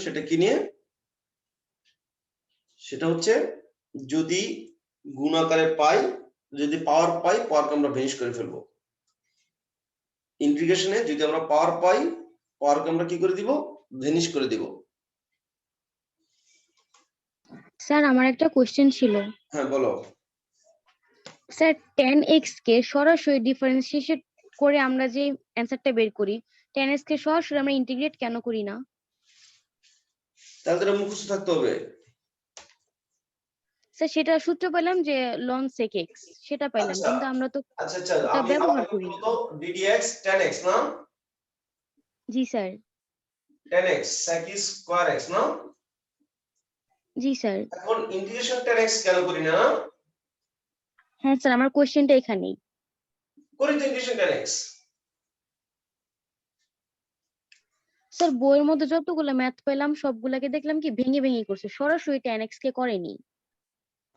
সেটা কি নিয়ে, সেটা হচ্ছে যদি গুণ আকারে পাই, যদি পাওয়ার পাই, পাওয়ারকে আমরা ভেনিশ করে ফেলবো। ইন্টিগ্রেশনে যদি আমরা পাওয়ার পাই, পাওয়ারকে আমরা কি করে দিব, ভেনিশ করে দিব। স্যার আমার একটা কোশ্চেন ছিল। হ্যাঁ বলো। স্যার tan x কে সরাসরি ডিফারেন্সিয়েট করে আমরা যে অ্যানসারটা বের করি, tan x কে সরাসরি আমরা ইন্টিগ্রেট কেন করি না? তাহলে এটা মুখস্থ থাকতে হবে। স্যার সেটা সূত্র পেলাম যে ln sec x, সেটা পেলাম, আচ্ছা কিন্তু আমরা তো আচ্ছা আচ্ছা, ওটা আমি ব্যবহার আমাকে করি না। বলতো ddx tan x না, জি sir. tan x sec square x না। জি স্যার। এখন ইন্টিগ্রেশন tan x কেন করি না? হ্যাঁ স্যার, আমার কোশ্চেনটা এখানেই। করি তো ইন্টিগ্রেশন tan x। স্যার বইয়ের মধ্যে যতগুলো ম্যাথ পেলাম সবগুলাকে দেখলাম কি ভেঙে ভেঙে করছে, সরাসরি tan x কে করেনি।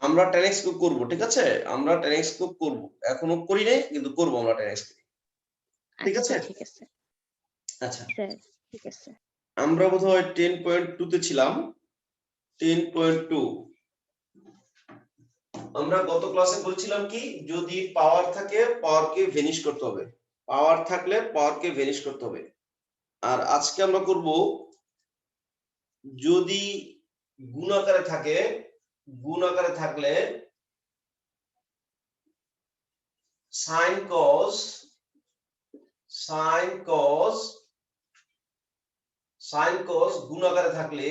আমরা tan x কিউব করব, ঠিক আছে, আমরা tan x কিউব করব, এখনো করি নাই কিন্তু করব আমরা tan x কিউব, ঠিক আছে। ঠিক আছে আচ্ছা স্যার, ঠিক আছে। আমরা বোধহয় 10.2 তে ছিলাম। 10.2 আমরা গত ক্লাসে বলছিলাম কি, যদি পাওয়ার থাকে পাওয়ারকে ভেনিশ করতে হবে, পাওয়ার থাকলে পাওয়ারকে ভেনিশ করতে হবে। আর আজকে আমরা করব যদি গুণ আকারে থাকে, গুণ আকারে থাকলে sin cos গুণ আকারে থাকলে,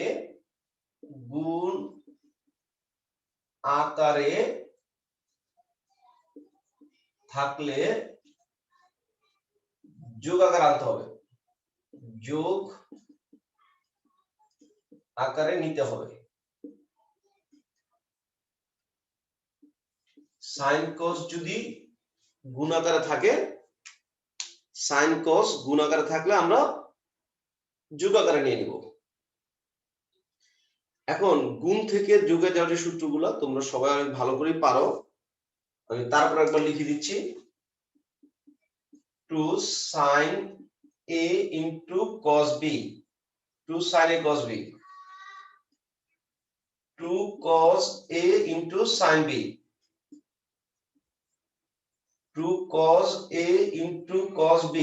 গুণ আকারে থাকলে যোগ আকারে আনতে হবে, যোগ আকারে নিতে হবে। sin cos যদি গুণ আকারে থাকে, sin cos গুণ আকারে থাকলে আমরা যোগ আকারে নিয়ে নিব। এখন গুণ থেকে যোগে যাওয়ার যে সূত্রগুলো তোমরা সবাই অনেক ভালো করে পারো, আমি তারপর একবার লিখে দিচ্ছি। 2 sin a into cos b, 2 sin a cos b, 2 cos a into sin b, 2 cos a into cos b,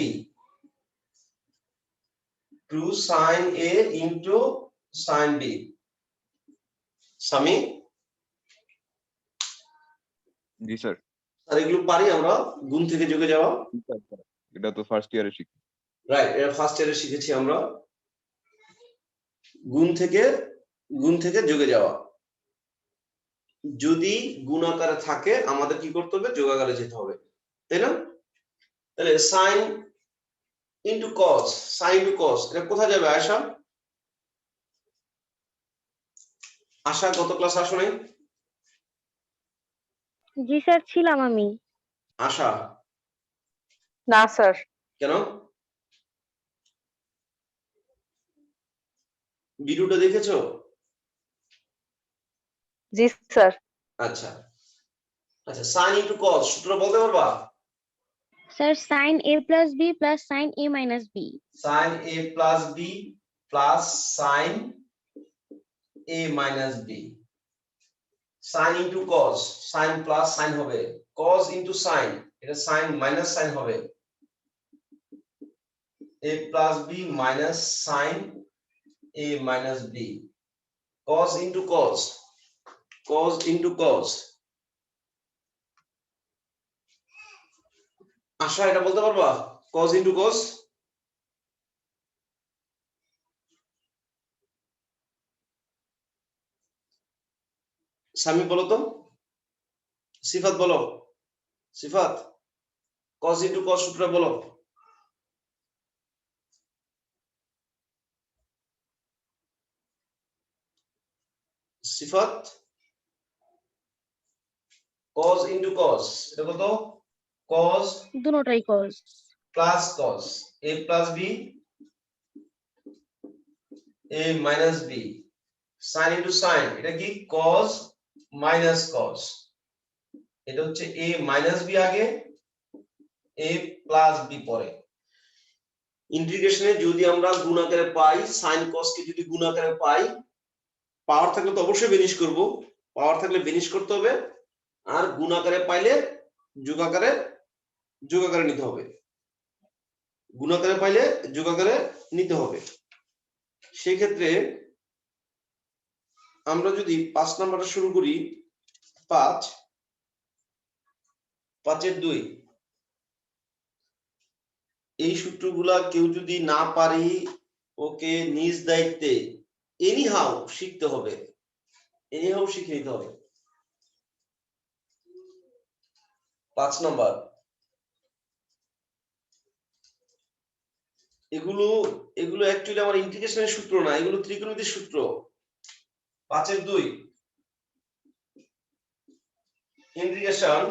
2 sin a into sin b। Sami জি স্যার। আর এগুলো পারি আমরা গুণ থেকে যোগে যাওয়া। এটা তো ফার্স্ট ইয়ারে শিখি। রাইট, এটা ফার্স্ট ইয়ারে শিখেছি আমরা, গুণ থেকে যোগে যাওয়া। যদি গুণ আকারে থাকে আমাদের কি করতে হবে, যোগ আকারে যেতে হবে, তাই না? তাহলে sin into cos, sin into cos এটা কোথায় যাবে আয়শা? আশা গত ক্লাস আসো নাই? জি স্যার, ছিলাম আমি। আশা না স্যার। কেন? ভিডিওটা দেখেছো? জি স্যার। আচ্ছা আচ্ছা, sin into cos সূত্র বলতে পারবা? Sir sin a plus b plus sin a minus b। sin a plus b plus sin a minus b। sin into cos, sin plus sin হবে, cos into sin এটা sin minus sin হবে, a plus b minus sin a minus b, cos into cos, cos into cos। আশা এটা বলতে পারবা, cos into cos? Sami বলো তো, সিফাত বলো, সিফাত cos into cos সূত্র বলো। সিফাত cos into cos এটা কত? cos দুটোটাই cos plus cos, a plus b a minus b, sin into sin এটা কি, cos minus cos, এটা হচ্ছে a minus b আগে a plus b পরে। ইন্টিগ্রেশনে যদি আমরা গুণ আকারে পাই, সাইন কস কে যদি গুণ আকারে পাই, পাওয়ার থাকলে তো অবশ্যই বেনিশ করব, পাওয়ার থাকলে বেনিশ করতে হবে, আর গুণ আকারে পাইলে যোগ আকারে নিতে হবে, গুণ আকারে পাইলে যোগ আকারে নিতে হবে। সেই ক্ষেত্রে আমরা যদি 5 নাম্বারটা শুরু করি, 5 এর 2, এই সূত্রগুলা কেউ যদি না পারি, ওকে নিজ দায়িত্বে এনিহাউ শিখতে হবে, এনিহাউ শিখে নিতে হবে। 5 নাম্বার, এগুলো অ্যাকচুয়ালি আমার ইন্টিগ্রেশনের সূত্র না, এগুলো ত্রিকোণমিতির সূত্র। 5 এর 2 ইন্টিগ্রেশন,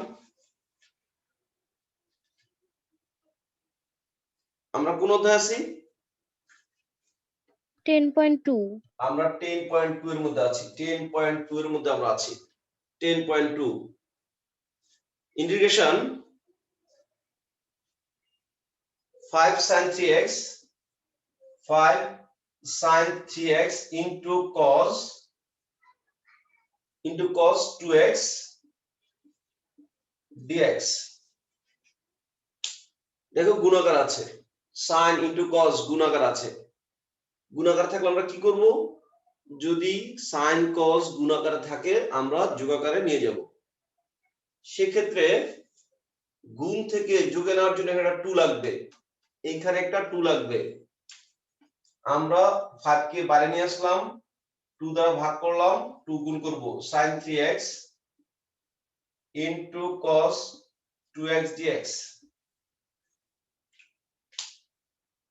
আমরা কোন অধ্যায় আছি? 10.2 আমরা 10.2 এর মধ্যে আছি, 10.2 এর মধ্যে আমরা আছি। 10.2 integration 5 sin 3x, 5 sin 3x into cos 2x dx। দেখো গুণাকার আছে, sin into cos গুণাকার আছে, গুণাকার থাকলে আমরা কি করব? যদি sin cos গুণাকারে থাকে আমরা যোগাকারে নিয়ে যাব। সেক্ষেত্রে গুণ থেকে যোগে নেওয়ার জন্য একটা 2 লাগবে, এইখানে একটা 2 লাগবে। আমরা 5 কে বাইরে নিয়ে আসলাম, 2 দ্বারা ভাগ করলাম, 2 গুণ করব sin 3x into cos 2x dx,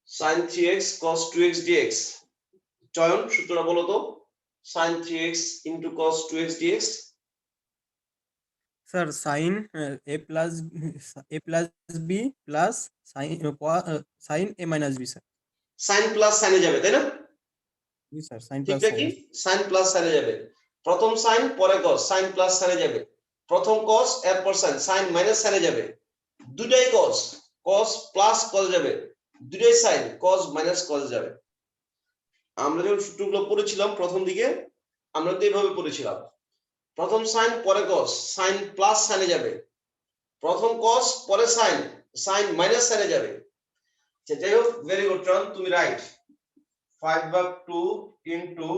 sin 3x cos 2x dx। চয়ন সূত্রটা বলো তো, sin 3x into cos 2x dx। Sir sine a plus B plus sine a minus B sir. sin plus সাইনে যাবে, তাই না? জি স্যার, সাইন ঠিক প্লাস কি? sin প্লাস সাইনে যাবে, প্রথম sin পরে cos, sin প্লাস সাইনে যাবে, প্রথম cos এরপর sin, sin মাইনাস সাইনে যাবে, দুটাই cos, cos প্লাস cos যাবে, দুটাই sin, cos মাইনাস cos যাবে। আমরা যখন সূত্রগুলো পড়েছিলাম প্রথম দিকে, আমরা তো এইভাবে পড়েছিলাম, প্রথম sin পরে cos, sin প্লাস সাইনে যাবে, প্রথম cos পরে sin, sin মাইনাস সাইনে যাবে। যাই হোক, ভেরি গুড ট্রান, তুমি রাইট। 5/2 ইনটু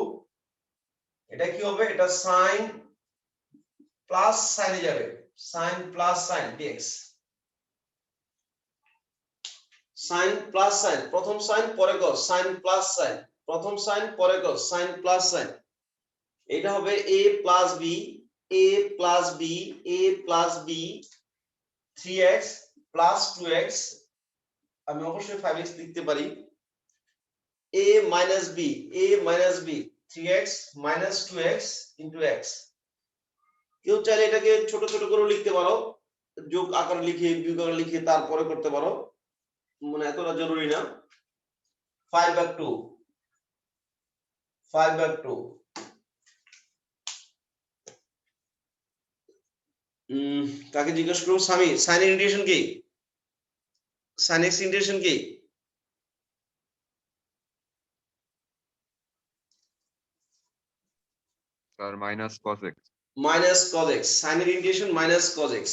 এটা কি হবে? এটা sin প্লাস সাইনে যাবে, sin plus sin dx, sin plus sin, প্রথম sin পরে cos, sin প্লাস sin, প্রথম sin পরে cos, sin প্লাস sin। এটা হবে a plus b, a plus b, a plus b 3x plus 2x, আমি অবশ্যই 5x লিখতে পারি, a minus b, a minus b 3x minus 2x into x। কেউ চাইলে এটাকে ছোট ছোট করে লিখতে পারো, যোগ আকার লিখে বিয়োগ আকার লিখে তারপরে করতে পারো, মানে এতটা জরুরি না। 5/2, 5/2 কাকে জিজ্ঞেস করবো? স্বামী, সাইন ইন্টিগ্রেশন কি? সাইন এক্স ইন্টিগ্রেশন কি? Sir minus cos x। Minus cos x, সাইনের integration minus cos x।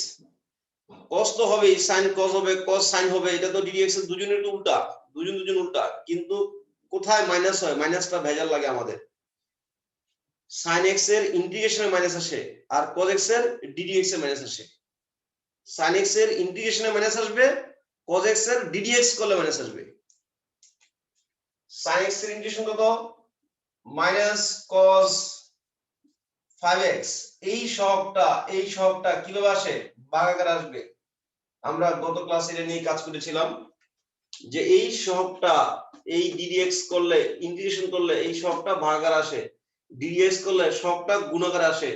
cos তো হবেই, sin cos হবে, cos sin হবে, এটা তো ddx এর দুজনের তো উল্টা, দুজন উল্টা, কিন্তু কোথায় মাইনাস হয়? মাইনাসটা ভেজাল লাগে আমাদের। sin x এর ইন্টিগ্রেশনে মাইনাস আসে, আর cos x এর ddx এ মাইনাস আসে। sin x এর ইন্টিগ্রেশনে মাইনাস আসবে, cos x এর ddx করলে মাইনাস আসবে। sin x এর ইন্টিগ্রেশন কত? Minus cos 5x। এই সহগটা কিভাবে আসে? ভাগাকার আসবে। আমরা গত ক্লাসে এটা নিয়ে কাজ করেছিলাম যে এই সহগটা, এই ddx করলে, ইন্টিগ্রেশন করলে এই সহগটা ভাগাকার আসে, ddx করলে সহগটা গুণাকার আসে।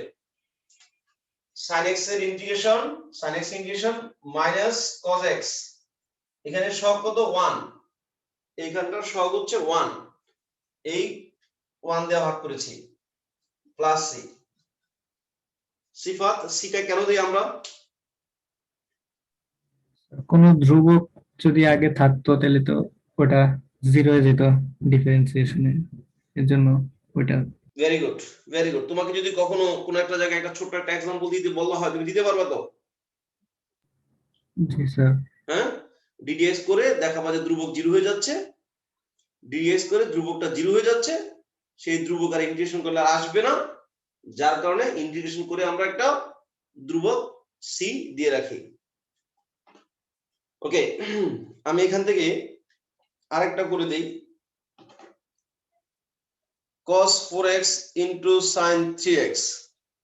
sin x এর integration, sin x integration minus cos x, এখানে সহগ কত? 1, এইখানটার সহগ হচ্ছে 1, এই 1 দিয়ে ভাগ করেছি, প্লাস c। সিফাত, সিটা কেন দেই আমরা? কোন ধ্রুবক যদি আগে থাকতো তাহলে তো ওটা 0 হয়ে যেত ডিফারেন্সিয়েশনে, এর জন্য ওটা। Very good, very good. তোমাকে যদি কখনো কোনো একটা জায়গায় একটা ছোট্ট একটা এক্সাম্পল দিতে বলা হয়, তুমি দিতে পারবে তো? জি স্যার। হ্যাঁ, ডিডিএক্স করে দেখাবা যে ধ্রুবক 0 হয়ে যাচ্ছে, ডিডিএক্স করে ধ্রুবকটা 0 হয়ে যাচ্ছে, সেই ধ্রুবক আর ইন্টিগ্রেশন করলে আর আসবে না, যার কারণে ইন্টিগ্রেশন করে আমরা একটা ধ্রুবক সি দিয়ে রাখি। ওকে, আমি এখান থেকে আরেকটা করে দেই, cos 4x into sin 3x,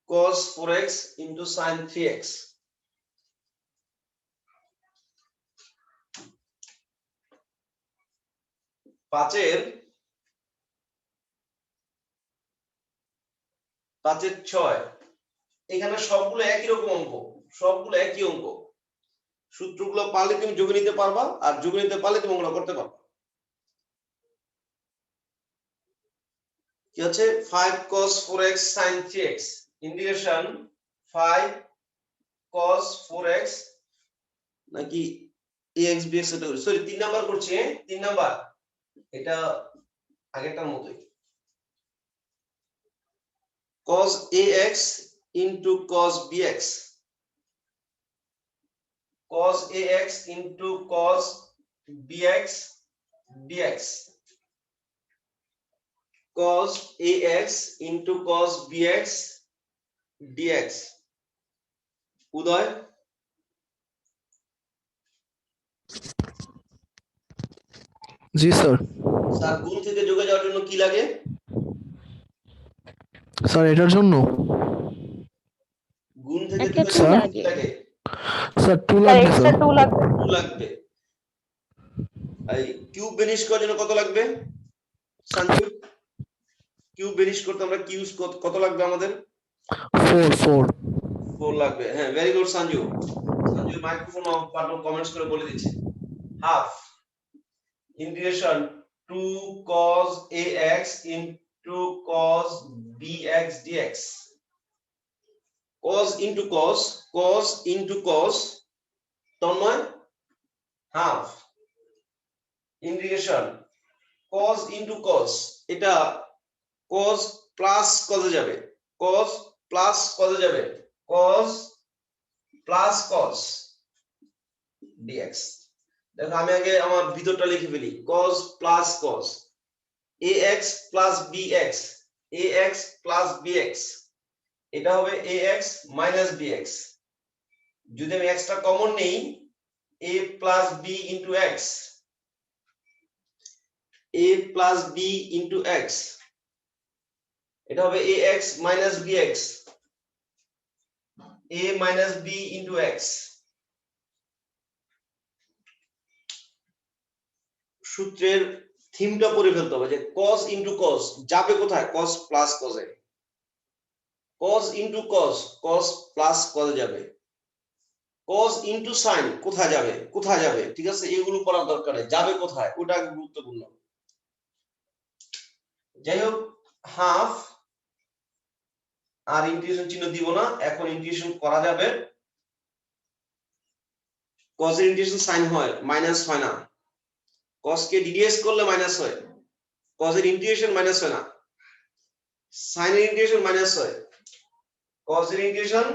cos 4x into sin 3x, পাঁচের 6। এখানে সবগুলো একই রকম অঙ্ক, সবগুলো একই অঙ্ক, সূত্রগুলো পারলে তুমি যোগ নিতে পারবা, আর যোগ নিতে পারলে তুমি অঙ্কটা করতে পারবা। কি আছে? 5 cos 4x sin 3x integration 5 cos 4x নাকি ax bx, এটা সরি 3 নাম্বার করছি, 3 নাম্বার, এটা আগেরটার মতোই, cos ax into cos bx, cos ax into cos bx dx, cos ax into cos bx dx। উদয়, জি স্যার। স্যার গুণ থেকে যোগে যাওয়ার জন্য কি লাগে? স্যার এটার জন্য গুণ থেকে একটা যোগে টু যাওয়ার জন্য লাগে। কি লাগে? স্যার 2 স্যার লাগবে এক্সট্রা স্যার। 2 লাগবে। 2 লাগবে। এই কিউব বেনিশ করার জন্য কত লাগবে সঞ্জু? কিউব বেনিশ করতে আমরা কিউব কত লাগবে আমাদের? 4 লাগবে। হ্যাঁ, very good Sanju. Sanju microphone of button comments করে বলে দিচ্ছে। Half integration 2 cos ax into cos bx dx, cos into cos, cos into cos, তন্ময় half integration cos into cos, এটা cos প্লাস cos এ যাবে, cos প্লাস cos এ যাবে, cos plus cos dx। দেখো আমি আগে আমার ভিতরটা লিখে ফেলি, cos plus cos, ax plus bx, ax plus bx, এটা হবে ax মাইনাস bx। যদি আমি x টা কমন নেই, a plus b into x, a plus b into x, এটা হবে ax minus bx, a minus b into x। সূত্রের থিমটা পড়ে ফেলতে হবে যে cos ইনটু cos যাবে কোথায়? cos প্লাস cos এ, cos into cos, cos plus cos এ যাবে, cos ইনটু sin কোথায় যাবে? কোথায় যাবে? ঠিক আছে, এগুলো পড়ার দরকার নেই, যাবে কোথায় ওটা গুরুত্বপূর্ণ। যাই হোক, হাফ আর ইন্টিগ্রেশন চিহ্ন দিব না, এখন ইন্টিগ্রেশন করা যাবে। cos এর ইন্টিগ্রেশন sin হয়, মাইনাস হয় না, cos কে ডিডিএস করলে মাইনাস হয়, cos এর ইন্টিগ্রেশন মাইনাস হয় না, sin এর ইন্টিগ্রেশন মাইনাস হয়, cos এর integration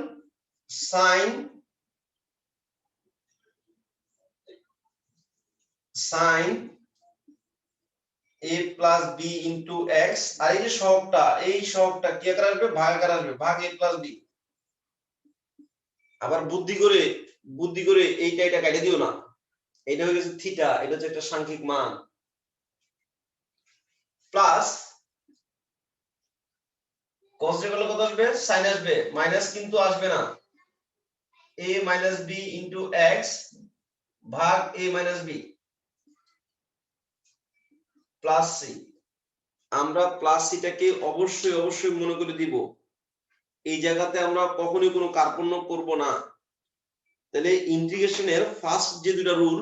sin a plus b into x, আর এই যে সহগটা, এই সহগটা কি আকারে আসবে? ভাগ আকারে আসবে, ভাগ a প্লাস b। আবার বুদ্ধি করে এইটা এটা কেটে দিও না, এটা হয়ে গেছে থিটা, এটা হচ্ছে একটা সাংখ্যিক মান, প্লাস cos এর গেলে কত আসবে? sin আসবে, মাইনাস কিন্তু আসবে না, a minus b into x ভাগ a minus b plus C. আমরা প্লাস সিটাকে অবশ্যই মনে করে দিব, এই জায়গাতে আমরা কখনোই কোনো কার্পণ্য করব না। তাহলে ইন্টিগ্রেশনের ফার্স্ট যে দুটো রুল,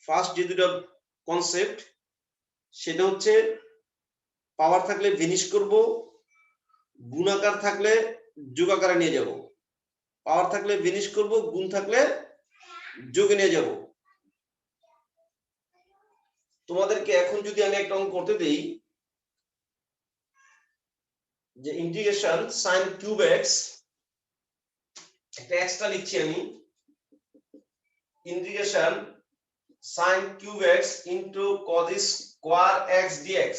ফার্স্ট যে দুটো কনসেপ্ট, সেটা হচ্ছে পাওয়ার থাকলে ভেনিশ করব, গুণাকার থাকলে যোগাকারে নিয়ে যাব, পাওয়ার থাকলে ভেনিশ করব, গুণ থাকলে যোগে নিয়ে যাব। তোমাদেরকে এখন যদি আমি একটা অঙ্ক করতে দেই যে ইন্টিগ্রেশন sin কিউব x, একটা এক্সট্রা লিখছি আমি, integration sin cube x into cos square x dx,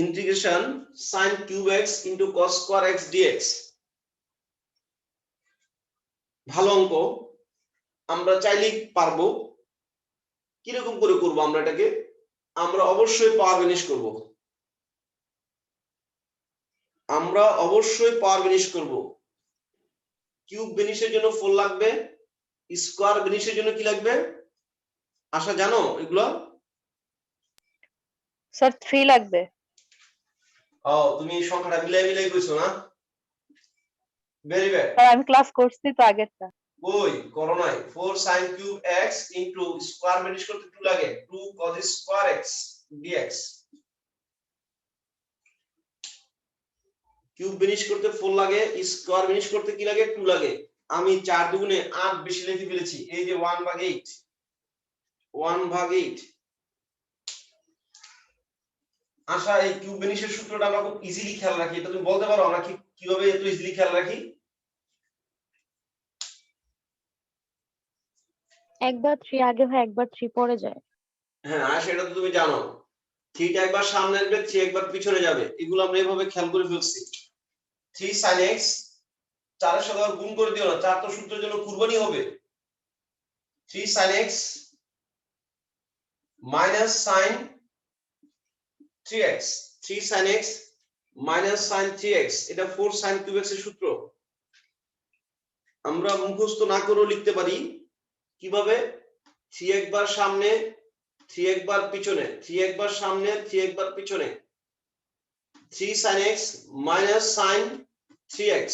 integration sin cube x into cos square x dx। ভালো অঙ্ক, আমরা চাইলেই পারবো। কিরকম করে করব আমরা এটাকে? আমরা অবশ্যই পাওয়ার বেনিশ করব, আমরা অবশ্যই পাওয়ার বেনিশ করব। কিউব বেনিশের জন্য 4 লাগবে, স্কয়ার বেনিশের জন্য কি লাগবে আশা জানো এগুলো? স্যার 3 লাগবে। ও তুমি সংখ্যাটা মিলাই কইছো না? Very bad. স্যার আমি ক্লাস করছি তো আগেরটা। ওই করো নাই। 4 sin cube x into square banish করতে 2 লাগে, 2 cos square x dx। Cube banish করতে 4 লাগে, স্কয়ার বেনিশ করতে কি লাগে? 2 লাগে। আমি 4 দুগুণে 8 বেশি লিখে ফেলেছি, এই যে 1/8, 1/8। আশা এই কিউব বেনিশের সূত্রটা আমরা খুব ইজিলি খেয়াল রাখি, এটা তুমি বলতে পারো আমরা কিভাবে এত ইজিলি খেয়াল রাখি? একবার 3 আগে হয়, একবার 3 পরে যায়। হ্যাঁ, আর সেটা তো তুমি জানো, থিটা একবার সামনে আসবে, 3 একবার পিছনে যাবে, এগুলো আমরা এইভাবে খেয়াল করে ফেলছি। 3 sin x, 4 এর সাথে আবার গুণ করে দিও না, 4 তো সূত্রের জন্য কুরবানি হবে। 3 sin x minus sin 3x, 3 sin x minus sin 3x, এটা 4 sin কিউব x এর সূত্র। আমরা মুখস্থ না করেও লিখতে পারি। কিভাবে? 3 একবার সামনে, 3 একবার পিছনে, 3 একবার সামনে, 3 একবার পিছনে, 3 sin x minus sin 3x।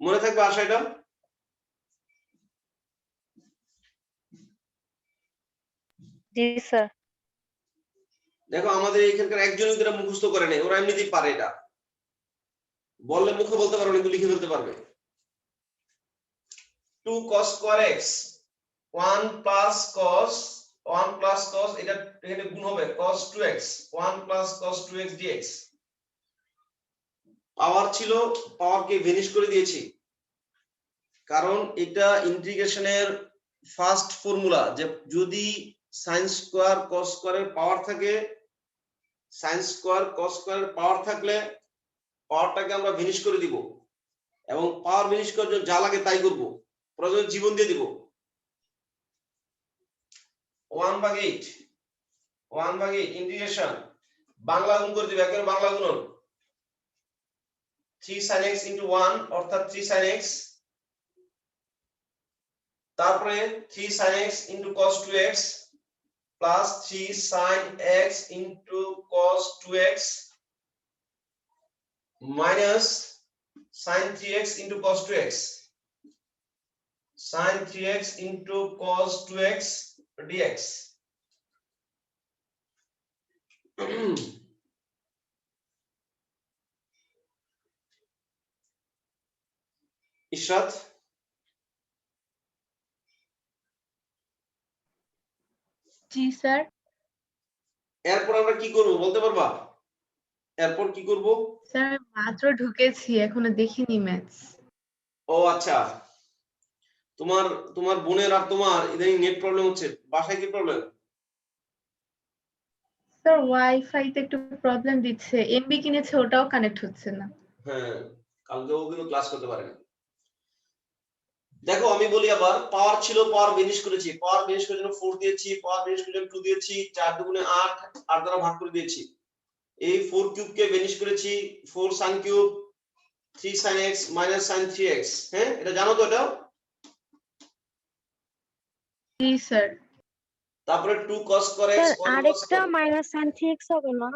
মনে থাকবে আশা এটা? জি স্যার। দেখো আমাদের এখানকার একজন এটা মুখস্থ করে নেই, ওরা এমনিতেই পারে, এটা বললে মুখে বলতে পারবে, কিন্তু লিখে ফেলতে পারবে। 2 cos square x, 1 plus cos, এটা এখানে গুণ হবে cos 2x, 1 plus cos 2x dx। পাওয়ার ছিল, পাওয়ারকে ভেনিশ করে দিয়েছি, কারণ এটা ইন্টিগ্রেশনের ফার্স্ট ফর্মুলা, যে যদি sin স্কয়ার cos স্কয়ারের পাওয়ার থাকে, sin স্কয়ার cos স্কয়ারের পাওয়ার থাকলে পাওয়ারটাকে আমরা ভেনিশ করে দিব, এবং পাওয়ার ভেনিশ করার জন্য যা লাগে তাই করব, প্রয়োজনে জীবন দিয়ে দিব। 1/8 ইন্টিগ্রেশন বাংলা গুণ করে দিবে, একেবারে বাংলা গুণন। 3 sin x into 1 অর্থাৎ 3 sin x, তারপরে 3 sin x into cos 2x plus 3 sin x into cos 2x minus sin 3x into cos 2x, sin 3x into cos 2x dx। Ishrat, জি স্যার। এরপর আমরা কি করব বলতে পারবা? এরপর কি করব? স্যার মাত্র ঢুকেছি, এখনো দেখিনি ম্যাথস। ও আচ্ছা, তোমার তোমার বোনের আর তোমার ইদানিং নেট প্রবলেম হচ্ছে, বাসায় কি প্রবলেম? স্যার ওয়াইফাই তে একটু প্রবলেম দিচ্ছে, এমবি কিনেছে ওটাও কানেক্ট হচ্ছে না। হ্যাঁ, কালকে ও কিন্তু ক্লাস করতে পারে না। দেখো আমি বলি আবার, পাওয়ার ছিল, পাওয়ার বেনিশ করেছি, পাওয়ার বেনিশ করার জন্য 4 দিয়েছি, পাওয়ার বেনিশ করার জন্য 2 দিয়েছি, 4 দুগুণে 8, 8 দ্বারা ভাগ করে দিয়েছি। এই 4 কিউব কে বেনিশ করেছি, 4 sin cube 3 sin x minus sin 3x। হ্যাঁ, এটা জানো তো? এটা জি স্যার। তারপরে 2 cos square x, স্যার আরেকটা মাইনাস sin 3x হবে না?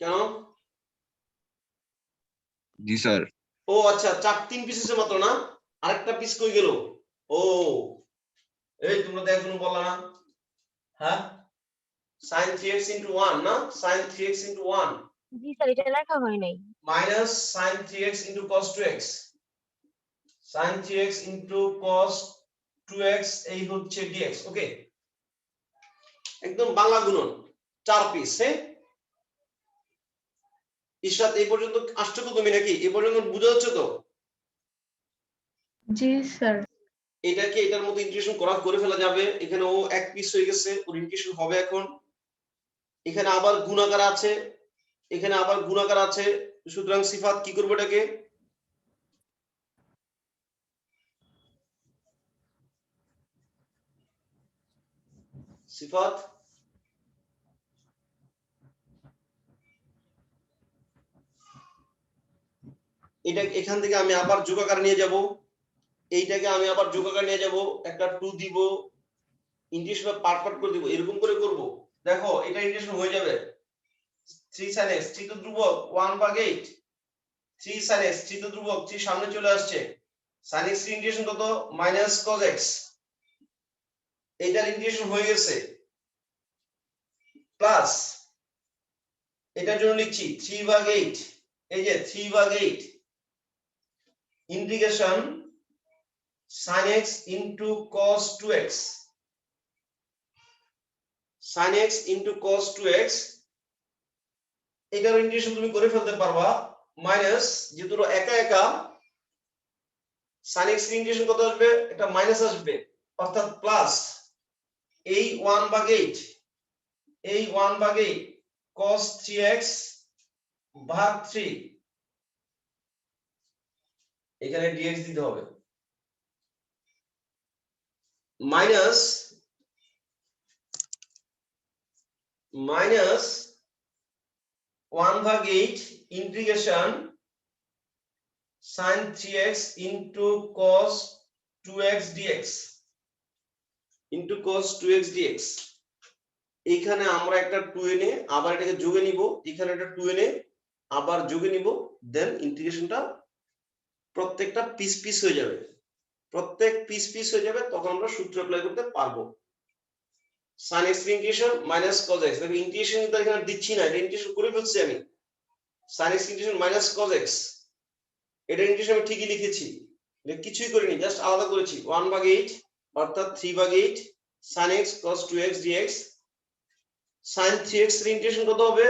কেন? জি স্যার। ও আচ্ছা, 3 পিসের মাত্র না, আরেকটা পিস কই গেল? ও এই তোমরা তো এখনো বললা না। হ্যাঁ, sin 3x into 1 না, sin 3x into 1 জি স্যার, এটা লেখা হয় নাই। minus sin 3x into cos 2x, sin 3x into cos 2x এই হচ্ছে dx ওকে একদম বাংলা গুণন 4 পিস হ্যাঁ ইশরাত এই পর্যন্ত আসছো তো তুমি নাকি এই পর্যন্ত বুঝা যাচ্ছে তো জি স্যার এটাকে এটার মতো ইন্টিগ্রেশন করে ফেলা যাবে এখানে ও এক পিস হয়ে গেছে ওর ইন্টিগ্রেশন হবে এখন এখানে আবার গুণাকার আছে এখানে আবার গুণাকার আছে সুতরাং সিফাত কি করব এটাকে সিফাত এটা এখান থেকে আমি আবার যোগাকার নিয়ে যাব এইটাকে আমি আবার যোগাকার নিয়ে যাব একটা 2 দিব ইন্টিগ্রেশন পার্ট করে দিব এরকম করে করব দেখো এটা ইন্টিগ্রেশন হয়ে যাবে 3 sin x 3 তো ধ্রুবক 1/8 3 sin x 3 তো ধ্রুবক 3 সামনে চলে আসছে sin x ইন্টিগ্রেশন কত -cos x এটার ইন্টিগ্রেশন হয়ে গেছে প্লাস এটার জন্য লিখছি 3/8 এই যে 3/8 integration sin x into cos 2x sin x into cos 2x এটার ইন্টিগ্রেশন তুমি করে ফেলতে পারবা মাইনাস যেহেতু একা একা sin x ইন্টিগ্রেশন কত আসবে এটা মাইনাস আসবে অর্থাৎ প্লাস এই 1/8 এই 1/8 cos 3x ভাগ 3 এখানে dx দিতে হবে minus 1/8 integration sin 3x into cos 2x dx into cos 2x dx এখানে আমরা একটা 2 এনে আবার এটাকে যোগে নিব এখানে একটা 2 এনে আবার যোগে নিব দেন ইন্টিগ্রেশনটা প্রত্যেকটা পিস পিস হয়ে যাবে প্রত্যেক পিস পিস হয়ে যাবে তখন আমরা সূত্র অ্যাপ্লাই করতে পারবো sin x integration cos x দেখো ইন্টিগ্রেশন তো এখানে দিচ্ছি না এটা ইন্টিগ্রেশন করে ফেলছি আমি sin x integration cos x এটা ইন্টিগ্রেশন আমি ঠিকই লিখেছি এটা কিছুই করিনি জাস্ট আলাদা করেছি 1/8 অর্থাৎ 3/8 sin x cos 2x dx sin 3x এর ইন্টিগ্রেশন কত হবে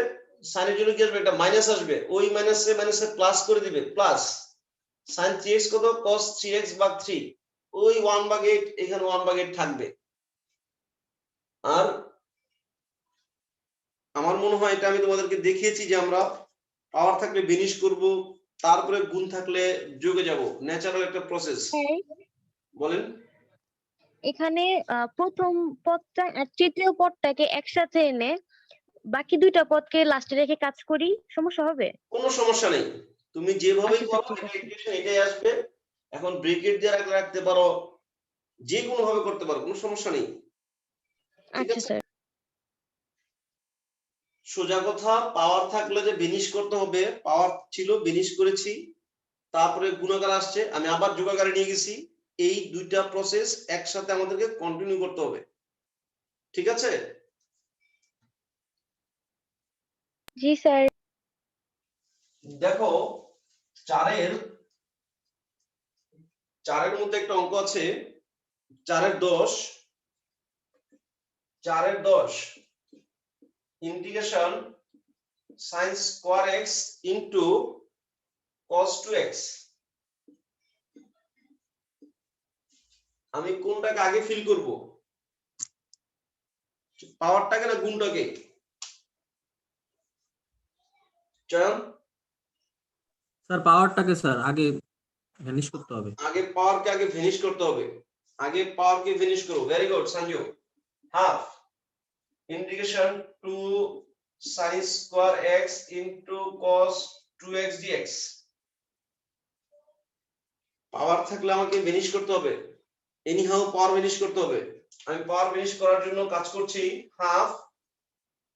sin এর জন্য কি আসবে একটা মাইনাস আসবে ওই মাইনাসে প্লাস করে দিবে প্লাস sin 3x কত cos 3x ভাগ 3 ওই 1/8 এখানে 1/8 থাকবে আর আমার মনে হয় এটা আমি তোমাদেরকে দেখিয়েছি যে আমরা পাওয়ার থাকলে বিনিশ করব তারপরে গুণ থাকলে যোগে যাব ন্যাচারাল একটা প্রসেস বলেন এখানে প্রথম পদটা আর তৃতীয় পদটাকে একসাথে এনে বাকি দুইটা পদকে লাস্টে রেখে কাজ করি সমস্যা হবে কোনো সমস্যা নেই তুমি যেভাবে আচ্ছা, করো ঠিক আছে। ইন্টিগ্রেশন এটাই আসবে এখন ব্রেকেট দিয়ে রাখতে পারো যে কোনো ভাবে করতে পারো কোনো সমস্যা নেই ঠিক আচ্ছা আছে স্যার সোজা কথা পাওয়ার থাকলে যে বিনিশ করতে হবে পাওয়ার ছিল বিনিশ করেছি তারপরে গুণাকার আসছে আমি আবার যোগাকারে নিয়ে গেছি এই দুইটা প্রসেস একসাথে আমাদেরকে কন্টিনিউ করতে হবে ঠিক আছে জি স্যার দেখো চারের মধ্যে একটা অঙ্ক আছে 4/10 integration sin square x into cos 2x আমি কোনটাকে আগে ফিল করব পাওয়ারটাকে না গুণটাকে চয়ন স্যার পাওয়ারটাকে স্যার আগে ভ্যানিশ করতে হবে আগে পাওয়ারকে আগে ফিনিশ করতে হবে আগে পাওয়ারকে ফিনিশ করো very good Sanju half integration 2 sin square x into cos 2x dx পাওয়ার থাকলে আমাকে ফিনিশ করতে হবে এনি হাউ পাওয়ার ফিনিশ করতে হবে আমি পাওয়ার ফিনিশ করার জন্য কাজ করছি half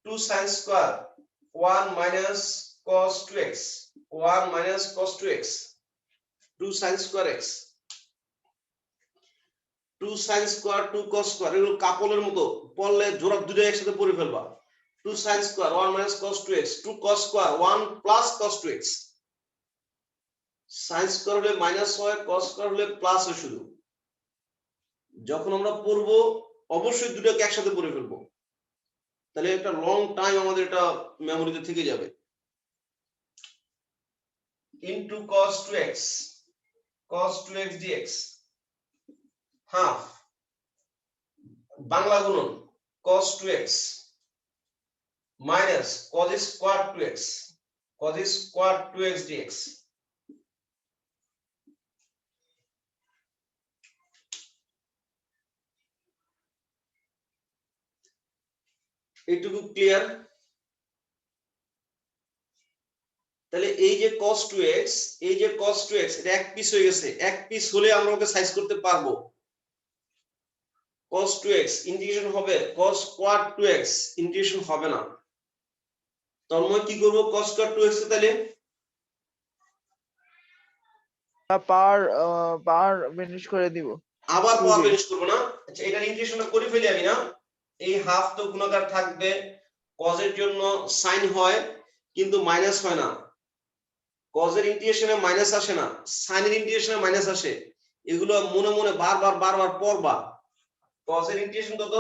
2 sin square 1 minus cos 2x 1 minus cos 2x 2 sin square x 2 sin square 2 cos square এগুলো কাপলের মতো পড়লে জোড়া দুটো একসাথে পড়ে ফেলবা 2 sin square 1 minus cos 2x 2 cos square 1 plus cos 2x sine square হলে মাইনাস হয়, কস স্কয়ার হলে প্লাস হয়। শুধু যখন আমরা পড়বো অবশ্যই দুটোকে একসাথে পড়ে ফেলবো, তাহলে একটা লং টাইম আমাদের এটা মেমোরিতে থেকে যাবে। Into cos 2x, cos 2x dx, half Bangla গুণন cos 2x minus cos square 2x, cos square 2x dx। এইটুকু ক্লিয়ার? তাহলে এই যে cos 2x, এই যে cos 2x এটা এক পিস হয়ে গেছে। এক পিস হলে আমরা ওকে সাইজ করতে পারবো। cos 2x ইন্টিগ্রেশন হবে, cos স্কয়ার 2x ইন্টিগ্রেশন হবে না। তন্ময় কি করব cos স্কয়ার 2x এ? তাহলে পাওয়ার ফিনিশ করে দিব। আবার পাওয়ার ফিনিশ করব না? আচ্ছা, এটার ইন্টিগ্রেশনটা করে ফেলি আমি না? এই হাফ তো গুণাকার থাকবে, cos এর জন্য sin হয় কিন্তু মাইনাস হয় না। cos এর ইন্টিগ্রেশনে মাইনাস আসে না, sin এর ইন্টিগ্রেশনে মাইনাস আসে। এগুলো মনে মনে বারবার পড়বা। cos এর ইন্টিগ্রেশন কত?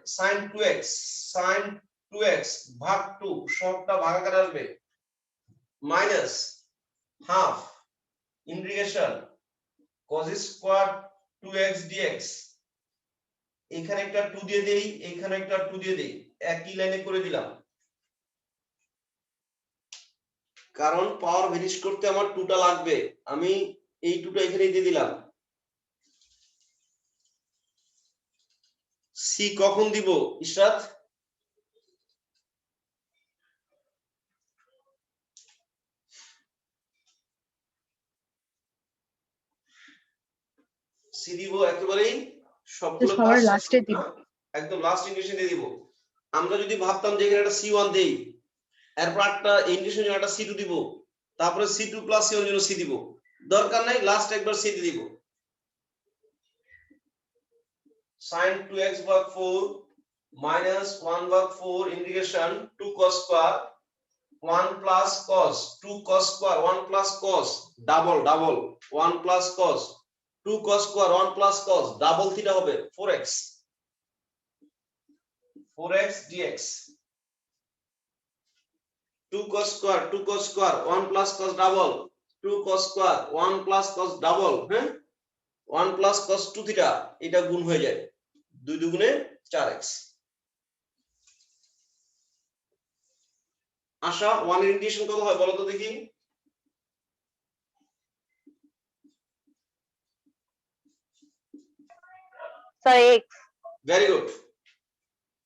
sin 2x ভাগ 2 সবটা ভাগাকারে আসবে, minus half integration cos square 2x dx। এখানে একটা 2 দিয়ে দেই, এখানে একটা 2 দিয়ে দেই, একই লাইনে করে দিলাম, কারণ পাওয়ার ভ্যানিশ করতে আমার 2টা লাগবে। আমি এই 2টা এখানে দিয়ে দিলাম। সি কখন দিব ইশরাত? সি দিব একেবারেই সবগুলো সবার কাজ লাস্টে দিব। একদম লাস্ট ইন্ডিকেশন দিয়ে দিব। আমরা যদি ভাবতাম যে এখানে একটা C1 দেই, এরপর একটা ইন্ডিকেশন জন্য একটা C2 দিব, তারপরে C2 প্লাস C1 জন্য C দিব, দরকার নাই, লাস্ট একবার C দিয়ে দিব। sin 2x ভাগ 4 মাইনাস 1 ভাগ 4 integration 2 cos square 1 plus cos 2 cos square 1 plus cos double 1 plus cos 2 cos square 1 plus cos double theta হবে 4x dx। 2 cos square 1 plus cos double 2 cos square 1 plus cos double, হ্যাঁ 1 plus cos 2 theta, এটা গুণ হয়ে যায় 2 দুগুণে 4x। আশা 1 এর integration কত হয় বলো তো দেখি? Sir x very good.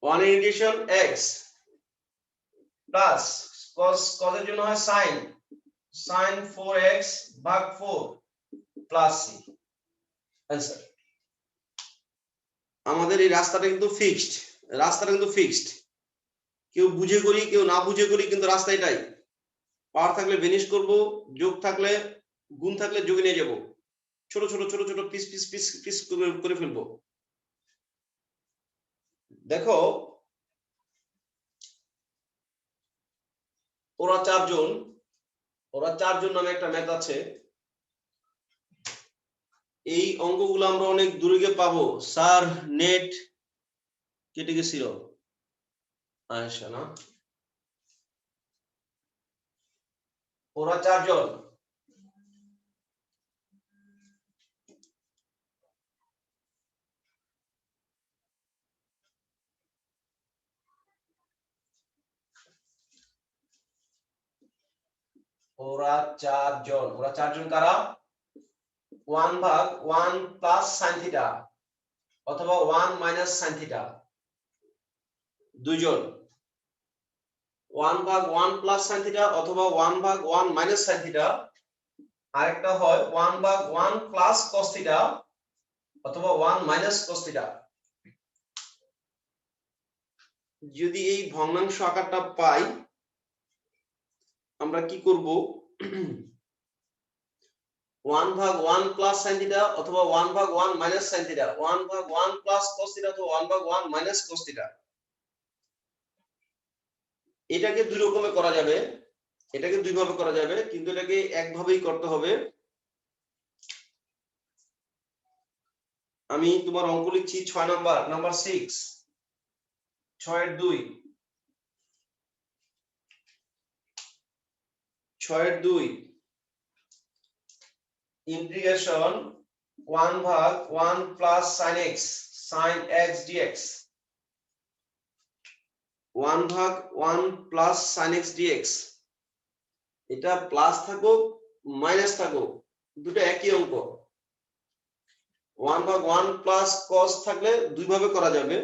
1 এর ইন্টিগ্রেশন x প্লাস cos এর জন্য হয় sin 4x ভাগ 4 প্লাস c। आंसर। আমাদের এই রাস্তাটা কিন্তু ফিক্সড, কেউ বুঝে করি কেউ না বুঝে করি, কিন্তু রাস্তা এটাই। পাওয়ার থাকলে ভ্যানিশ করব, যোগ থাকলে গুণ থাকলে যোগে নিয়ে যাব, ছোট ছোট পিস করে ফেলবো। দেখো ওরা চারজন নামে একটা ম্যাথ আছে। এই অঙ্কগুলো আমরা অনেক দূরে গিয়ে পাবো। স্যার নেট কেটে গেছিল, আচ্ছা না, ওরা চারজন। ওরা চারজন কারা? 1 ভাগ 1 প্লাস sin থিটা অথবা 1 মাইনাস sin থিটা, দুইজন। 1 ভাগ 1 প্লাস sin থিটা অথবা 1 ভাগ 1 মাইনাস sin থিটা, আরেকটা হয় 1 ভাগ 1 প্লাস cos থিটা অথবা 1 মাইনাস cos থিটা। যদি এই ভগ্নাংশ আকারটা পাই আমরা কি করব? 1 ভাগ 1 প্লাস sin থিটা অথবা 1 ভাগ 1 মাইনাস sin থিটা, 1 ভাগ 1 প্লাস cos থিটা অথবা 1 ভাগ 1 মাইনাস cos থিটা। এটাকে দুই রকমে করা যাবে, এটাকে দুই ভাবে করা যাবে, কিন্তু এটাকে একভাবেই করতে হবে। আমি তোমার অঙ্ক লিখছি 6 নাম্বার, নাম্বার 6, 6 এর 2, 6 এর 2 ইন্টিগ্রেশন 1 ভাগ 1 প্লাস sin x dx, 1 ভাগ 1 প্লাস sin x dx। এটা প্লাস থাকুক মাইনাস থাকুক দুটো একই অঙ্ক। 1 ভাগ 1 প্লাস cos থাকলে দুই ভাবে করা যাবে,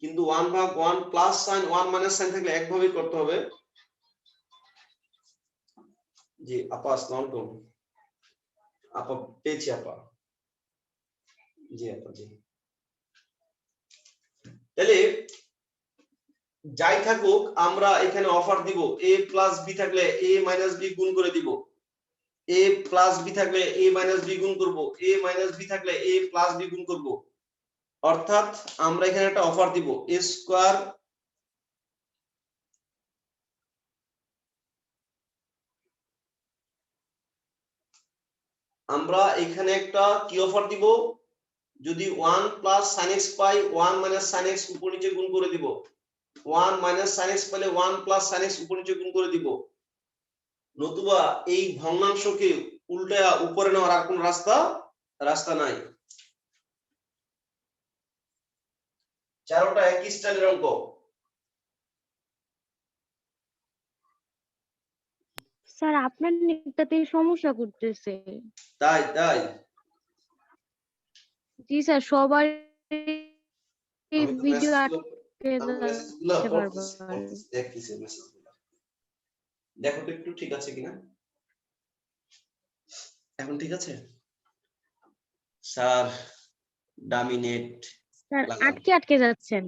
কিন্তু 1 ভাগ 1 প্লাস sin 1 মাইনাস sin থাকলে একভাবেই করতে হবে। জি আপা আসসালামু আলাইকুম। আপা পেয়েছি আপা। জি আপা জি। তাহলে যাই থাকুক আমরা এখানে অফার দিব a প্লাস b থাকলে a মাইনাস b গুণ করে দিব, a প্লাস b থাকলে a মাইনাস b গুণ করব, a মাইনাস b থাকলে a প্লাস b গুণ করব। অর্থাৎ আমরা এখানে একটা অফার দিব a স্কয়ার আমরা এখানে একটা কি অফার দিব, যদি 1 প্লাস sin x পাই 1 মাইনাস sin x উপর নিচে গুণ করে দিব, 1 মাইনাস sin x পেলে 1 প্লাস sin x উপর নিচে গুণ করে দিব। নতুবা এই ভগ্নাংশকে উল্টায়া উপরে নেওয়ার আর কোন রাস্তা নাই। চারোটা একই স্টাইলের অঙ্ক। স্যার আপনার নেটটাতে সমস্যা করতেছে। তাই জি স্যার, সবার আমি তো ভিডিও মেসেজগুলো যাচ্ছে পড়তেছি, বারবার। দেখতেছি মেসেজগুলো। দেখো তো একটু ঠিক আছে কিনা। এখন ঠিক আছে স্যার? ডামি নেট স্যার আটকে যাচ্ছেন।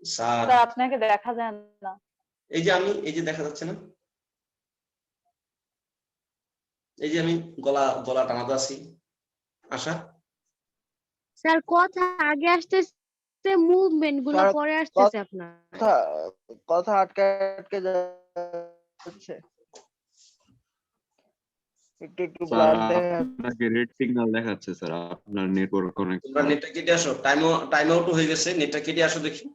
স্যার স্যার আপনাকে দেখা যায় না। এই যে দেখা যাচ্ছে না, এই যে আমি গলা টানাতে আছি। আশা স্যার কথা আগে আসতেছে, মুভমেন্ট গুলো স্যার, পরে আসতেছে আপনার। কথা আটকে যাচ্ছে। একটু স্যার ব্লাড দেখা আপনাকে রেড সিগন্যাল দেখাচ্ছে স্যার, আপনার নেটওয়ার্ক তোমরা কানেকশন। নেটটা কেটে আসো, টাইম আউট হয়ে গেছে, নেটটা কেটে আসো দেখি।